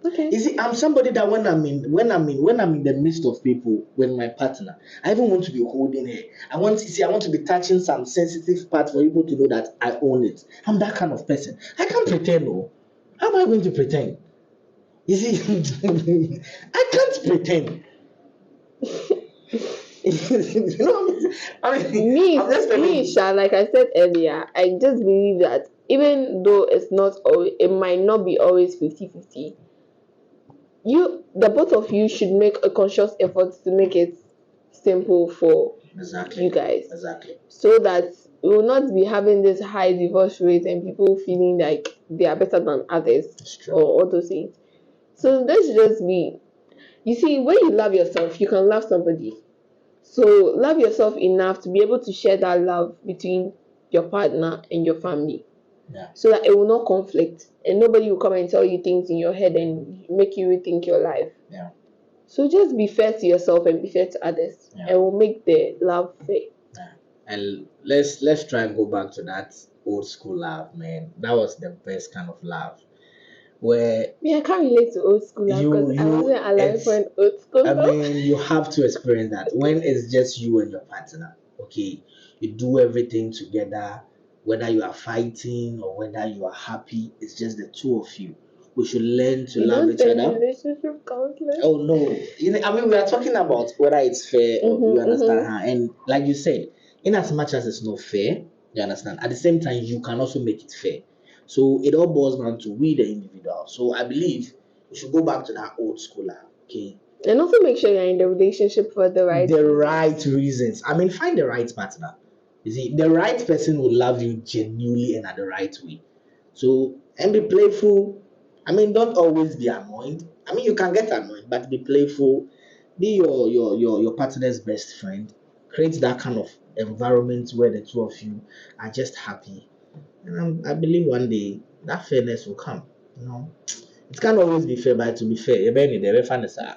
Okay. You see, I'm somebody that when I'm in the midst of people with my partner, I even want to be holding her. I want to be touching some sensitive part for people to know that I own it. I'm that kind of person. I can't pretend, no. How am I going to pretend? You see, I can't pretend. You know, Sha, like I said earlier, I just believe that even though it's not always, it might not be always 50-50. The both of you should make a conscious effort to make it simple for you guys. Exactly. So that we will not be having this high divorce rate and people feeling like they are better than others or all those things. So let's just be, you see, when you love yourself, you can love somebody. So love yourself enough to be able to share that love between your partner and your family. Yeah. So that it will not conflict and nobody will come and tell you things in your head and make you rethink your life. Yeah. So just be fair to yourself and be fair to others, and we'll make the love fair. Yeah. And let's try and go back to that old school love, man. That was the best kind of love. Where I can't relate to old school love because I wasn't alive for an old school love. I mean, you have to experience that when it's just you and your partner. Okay, you do everything together, whether you are fighting or whether you are happy. It's just the two of you. We should learn to love each other. Relationship counselor. Oh no! I mean, we are talking about whether it's fair or you understand her. And like you said, in as much as it's not fair, you understand. At the same time, you can also make it fair. So it all boils down to we, the individual. So I believe we should go back to that old school, okay? And also make sure you're in the relationship for the right reasons. I mean, find the right partner. You see, the right person will love you genuinely and at the right way. So and be playful. I mean, don't always be annoyed. I mean, you can get annoyed, but be playful. Be your partner's best friend. Create that kind of environment where the two of you are just happy. And I believe one day that fairness will come. It can't always be fair, but to be fair,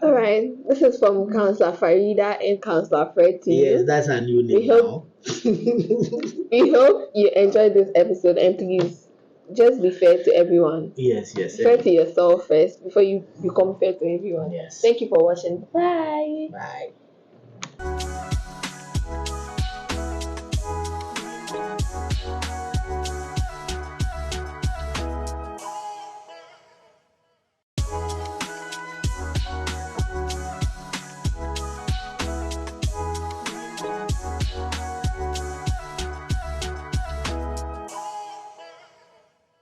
all right. This is from Counselor Farida and Counselor Fred to you. Yes, that's our new name now. We hope you enjoyed this episode, and please just be fair to everyone. Yes. Fair to yourself first before you become fair to everyone. Yes. Thank you for watching. Bye. Bye.